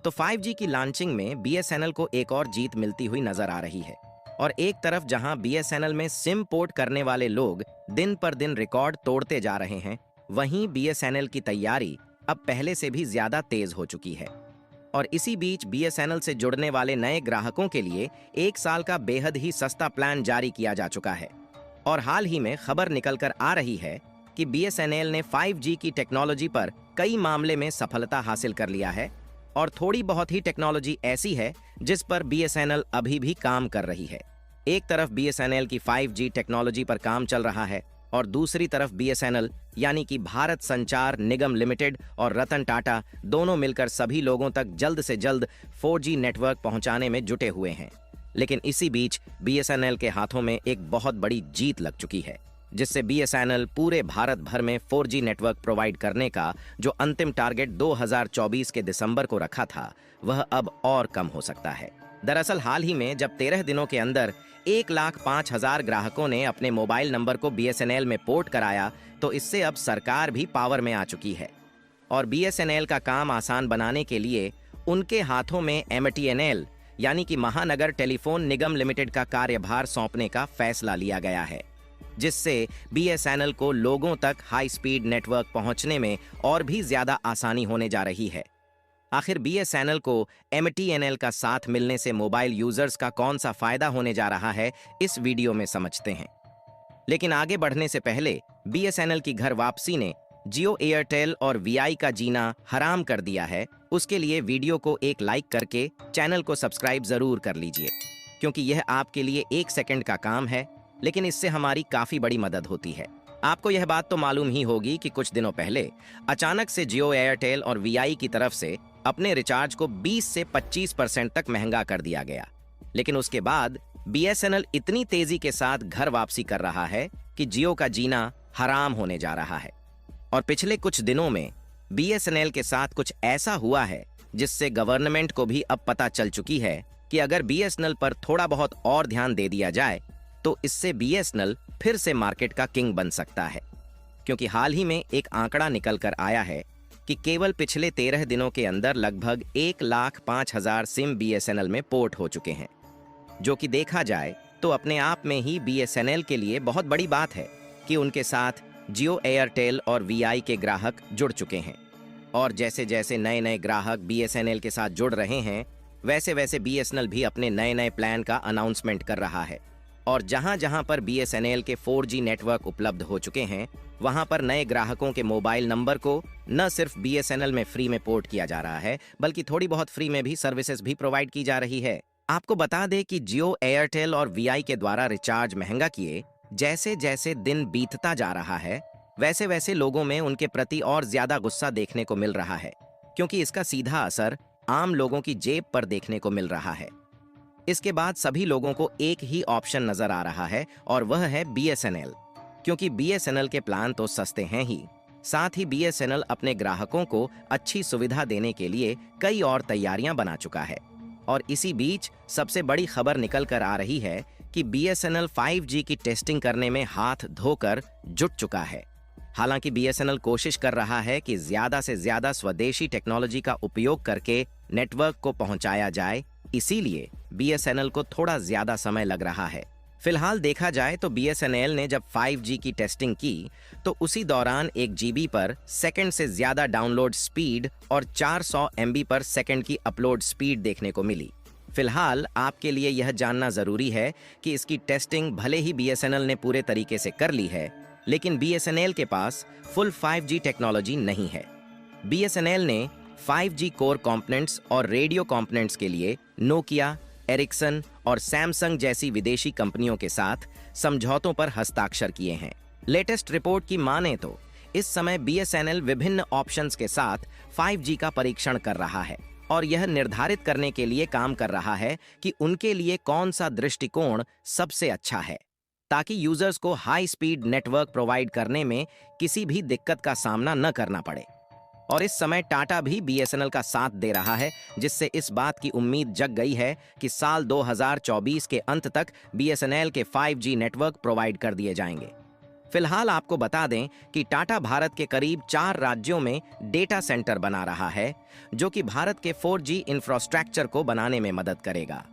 तो 5G की launching में BSNL को एक और जीत मिलती हुई नजर आ रही है। और एक तरफ जहां BSNL में सिम पोर्ट करने वाले लोग दिन पर दिन रिकॉर्ड तोड़ते जा रहे हैं, वहीं BSNL की तैयारी अब पहले से भी ज्यादा तेज हो चुकी है। और इसी बीच BSNL से जुड़ने वाले नए ग्राहकों के लिए 1 साल का बेहद ही सस्ता प्लान जारी किया जा चुका है। और हाल ही में खबर निकल कर आ रही है कि BSNL ने 5G की टेक्नोलॉजी पर कई मामले में सफलता हासिल कर लिया है, और थोड़ी बहुत ही टेक्नोलॉजी ऐसी है जिस पर BSNL अभी भी काम कर रही है। एक तरफ BSNL की 5G टेक्नोलॉजी पर काम चल रहा है, और दूसरी तरफ BSNL यानी कि भारत संचार निगम लिमिटेड और रतन टाटा दोनों मिलकर सभी लोगों तक जल्द से जल्द 4G नेटवर्क पहुंचाने में जुटे हुए हैं। लेकिन इसी बीच BSNL के हाथों में एक बहुत बड़ी जीत लग चुकी है, जिससे BSNL पूरे भारत भर में 4G नेटवर्क प्रोवाइड करने का जो अंतिम टारगेट 2024 के दिसंबर को रखा था, वह अब और कम हो सकता है। दरअसल हाल ही में जब 13 दिनों के अंदर 1,05,000 ग्राहकों ने अपने मोबाइल नंबर को BSNL में पोर्ट कराया, तो इससे अब सरकार भी पावर में आ चुकी है। और BSNL का काम आसान बनाने के लिए उनके हाथों में MTNL यानी कि महानगर टेलीफोन निगम लिमिटेड का कार्यभार सौंपने का फैसला लिया गया है, जिससे BSNL को लोगों तक हाई स्पीड नेटवर्क पहुंचने में और भी ज्यादा आसानी होने जा रही है। आखिर BSNL को MTNL का साथ मिलने से मोबाइल यूजर्स का कौन सा फायदा होने जा रहा है, इस वीडियो में समझते हैं। लेकिन आगे बढ़ने से पहले BSNL की घर वापसी ने जियो, एयरटेल और VI का जीना हराम कर दिया है। उसके लिए वीडियो को एक लाइक करके चैनल को सब्सक्राइब जरूर कर लीजिए, क्योंकि यह आपके लिए 1 सेकंड का काम है, लेकिन इससे हमारी काफी बड़ी मदद होती है। आपको यह बात तो मालूम ही होगी कि कुछ दिनों पहले अचानक से जियो, एयरटेल और VI की तरफ से अपने रिचार्ज को 20 से 25% तक महंगा कर दिया गया। लेकिन उसके बाद BSNL इतनी तेजी के साथ घर वापसी कर रहा है कि जियो का जीना हराम होने जा रहा है। और पिछले कुछ दिनों में BSNL के साथ कुछ ऐसा हुआ है जिससे गवर्नमेंट को भी अब पता चल चुकी है कि अगर BSNL पर थोड़ा बहुत और ध्यान दे दिया जाए तो इससे BSNL फिर से मार्केट का किंग बन सकता है। क्योंकि हाल ही में एक आंकड़ा निकल कर आया है कि केवल पिछले 13 दिनों के अंदर लगभग 1,05,000 सिम BSNL में पोर्ट हो चुके हैं, जो कि देखा जाए तो अपने आप में ही BSNL के लिए बहुत बड़ी बात है कि उनके साथ जियो, एयरटेल और VI के ग्राहक जुड़ चुके हैं। और जैसे जैसे नए नए ग्राहक BSNL के साथ जुड़ रहे हैं, वैसे वैसे BSNL भी अपने नए नए प्लान का अनाउंसमेंट कर रहा है। और जहां जहां पर BSNL के 4G नेटवर्क उपलब्ध हो चुके हैं, वहां पर नए ग्राहकों के मोबाइल नंबर को न सिर्फ BSNL में फ्री में पोर्ट किया जा रहा है, बल्कि थोड़ी बहुत फ्री में भी सर्विसेज भी प्रोवाइड की जा रही है। आपको बता दें कि जियो, एयरटेल और VI के द्वारा रिचार्ज महंगा किए जैसे जैसे दिन बीतता जा रहा है, वैसे वैसे लोगों में उनके प्रति और ज्यादा गुस्सा देखने को मिल रहा है, क्योंकि इसका सीधा असर आम लोगों की जेब पर देखने को मिल रहा है। इसके बाद सभी लोगों को एक ही ऑप्शन नजर आ रहा है, और वह है BSNL। क्योंकि BSNL के प्लान तो सस्ते हैं ही, साथ ही BSNL अपने ग्राहकों को अच्छी सुविधा देने के लिए कई और तैयारियां बना चुका है। और इसी बीच सबसे बड़ी खबर निकल कर आ रही है कि BSNL 5G की टेस्टिंग करने में हाथ धोकर जुट चुका है। हालांकि BSNL कोशिश कर रहा है कि ज्यादा से ज्यादा स्वदेशी टेक्नोलॉजी का उपयोग करके नेटवर्क को पहुंचाया जाए, इसीलिए BSNL को थोड़ा ज्यादा समय लग रहा है। फिलहाल देखा जाए तो BSNL ने जब 5G की टेस्टिंग की तो उसी दौरान 1 GB पर सेकंड से ज्यादा डाउनलोड स्पीड और 400 MB पर सेकंड की अपलोड स्पीड देखने को मिली। फिलहाल आपके लिए यह जानना जरूरी है कि इसकी टेस्टिंग भले ही BSNL ने पूरे तरीके से कर ली है, लेकिन BSNL के पास फुल 5G टेक्नोलॉजी नहीं है। BSNL ने 5G कोर कंपोनेंट्स और रेडियो कंपोनेंट्स के लिए नोकिया, एरिक्सन और सैमसंग जैसी विदेशी कंपनियों के साथ समझौतों पर हस्ताक्षर किए हैं। लेटेस्ट रिपोर्ट की माने तो इस समय BSNL विभिन्न ऑप्शंस के साथ 5G का परीक्षण कर रहा है, और यह निर्धारित करने के लिए काम कर रहा है कि उनके लिए कौन सा दृष्टिकोण सबसे अच्छा है, ताकि यूजर्स को हाई स्पीड नेटवर्क प्रोवाइड करने में किसी भी दिक्कत का सामना न करना पड़े। और इस समय टाटा भी BSNL का साथ दे रहा है, जिससे इस बात की उम्मीद जग गई है कि साल 2024 के अंत तक BSNL के 5G नेटवर्क प्रोवाइड कर दिए जाएंगे। फिलहाल आपको बता दें कि टाटा भारत के करीब 4 राज्यों में डेटा सेंटर बना रहा है, जो कि भारत के 4G इंफ्रास्ट्रक्चर को बनाने में मदद करेगा।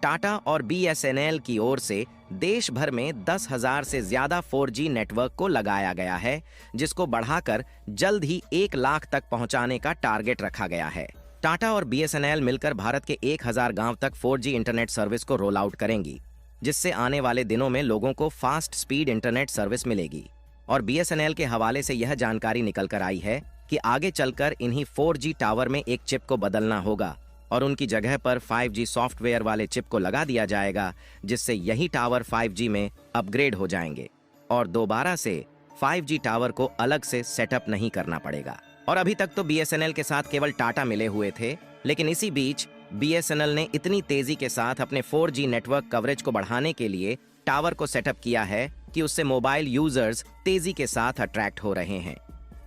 टाटा और BSNL की ओर से देश भर में 10,000 से ज्यादा 4G नेटवर्क को लगाया गया है, जिसको बढ़ाकर जल्द ही 1 लाख तक पहुंचाने का टारगेट रखा गया है। टाटा और BSNL मिलकर भारत के 1,000 गांव तक 4G इंटरनेट सर्विस को रोल आउट करेंगी, जिससे आने वाले दिनों में लोगों को फास्ट स्पीड इंटरनेट सर्विस मिलेगी। और BSNL के हवाले से यह जानकारी निकल कर आई है कि आगे चलकर इन्हीं 4G टावर में एक चिप को बदलना होगा और उनकी जगह पर 5G सॉफ्टवेयर वाले चिप को लगा दिया जाएगा, जिससे यही टावर 5G में अपग्रेड हो जाएंगे और दोबारा से 5G टावर को अलग से सेटअप नहीं करना पड़ेगा। और अभी तक तो BSNL के साथ केवल टाटा मिले हुए थे, लेकिन इसी बीच BSNL ने इतनी तेजी के साथ अपने 4G नेटवर्क कवरेज को बढ़ाने के लिए टावर को सेटअप किया है कि उससे मोबाइल यूजर्स तेजी के साथ अट्रैक्ट हो रहे हैं,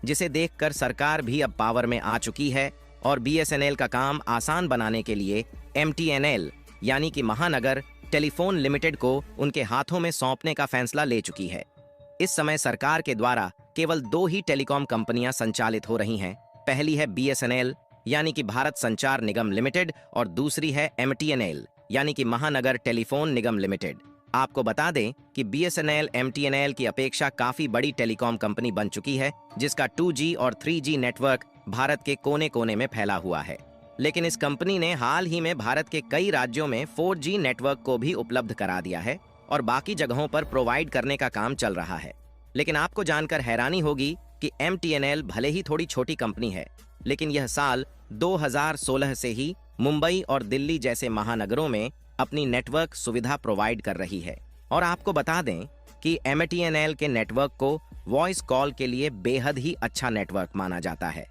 जिसे देखकर सरकार भी अब पावर में आ चुकी है और BSNL का काम आसान बनाने के लिए MTNL यानी कि महानगर टेलीफोन लिमिटेड को उनके हाथों में सौंपने का फैसला ले चुकी है। इस समय सरकार के द्वारा केवल 2 ही टेलीकॉम कंपनियां संचालित हो रही हैं। पहली है BSNL यानी कि भारत संचार निगम लिमिटेड और दूसरी है MTNL यानी कि महानगर टेलीफोन निगम लिमिटेड। आपको बता दें कि BSNL MTNL की अपेक्षा काफी बड़ी टेलीकॉम कंपनी बन चुकी है, जिसका 2G और 3G नेटवर्क भारत के कोने कोने में फैला हुआ है। लेकिन इस कंपनी ने हाल ही में भारत के कई राज्यों में 4G नेटवर्क को भी उपलब्ध करा दिया है और बाकी जगहों पर प्रोवाइड करने का काम चल रहा है। लेकिन आपको जानकर हैरानी होगी कि MTNL भले ही थोड़ी छोटी कंपनी है, लेकिन यह साल 2016 से ही मुंबई और दिल्ली जैसे महानगरों में अपनी नेटवर्क सुविधा प्रोवाइड कर रही है। और आपको बता दें कि MTNL के नेटवर्क को वॉइस कॉल के लिए बेहद ही अच्छा नेटवर्क माना जाता है।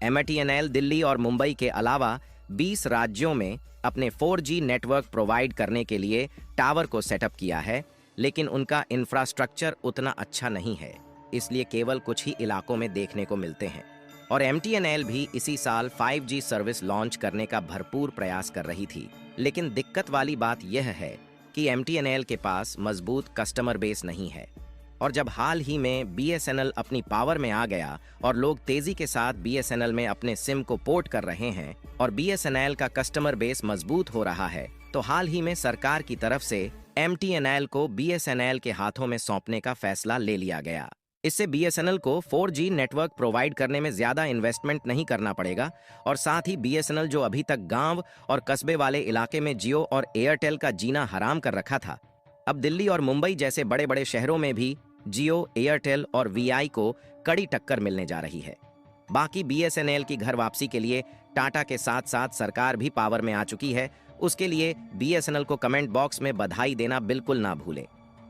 MTNL दिल्ली और मुंबई के अलावा 20 राज्यों में अपने 4G नेटवर्क प्रोवाइड करने के लिए टावर को सेटअप किया है, लेकिन उनका इंफ्रास्ट्रक्चर उतना अच्छा नहीं है, इसलिए केवल कुछ ही इलाकों में देखने को मिलते हैं। और MTNL भी इसी साल 5G सर्विस लॉन्च करने का भरपूर प्रयास कर रही थी, लेकिन दिक्कत वाली बात यह है कि MTNL के पास मजबूत कस्टमर बेस नहीं है। और जब हाल ही में BSNL अपनी पावर में आ गया और लोग तेजी के साथ BSNL में अपने सिम को पोर्ट कर रहे हैं और BSNL का कस्टमर बेस मजबूत हो रहा है, तो हाल ही में सरकार की तरफ से MTNL को BSNL के हाथों में सौंपने का फैसला ले लिया गया। इससे BSNL को 4G नेटवर्क प्रोवाइड करने में ज्यादा इन्वेस्टमेंट नहीं करना पड़ेगा और साथ ही BSNL जो अभी तक गांव और कस्बे वाले इलाके में जियो और एयरटेल का जीना हराम कर रखा था, अब दिल्ली और मुंबई जैसे बड़े बड़े शहरों में भी जियो, एयरटेल और VI को कड़ी टक्कर मिलने जा रही है। बाकी BSNL की घर वापसी के लिए टाटा के साथ साथ सरकार भी पावर में आ चुकी है। उसके लिए BSNL को कमेंट बॉक्स में बधाई देना बिल्कुल ना भूलें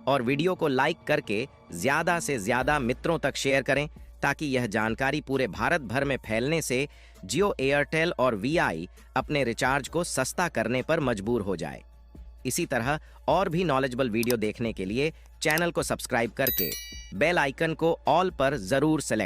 और वीडियो को लाइक करके ज्यादा से ज्यादा मित्रों तक शेयर करें, ताकि यह जानकारी पूरे भारत भर में फैलने से जियो, एयरटेल और VI अपने रिचार्ज को सस्ता करने पर मजबूर हो जाए। इसी तरह और भी नॉलेजेबल वीडियो देखने के लिए चैनल को सब्सक्राइब करके बेल आइकन को ऑल पर जरूर सेलेक्ट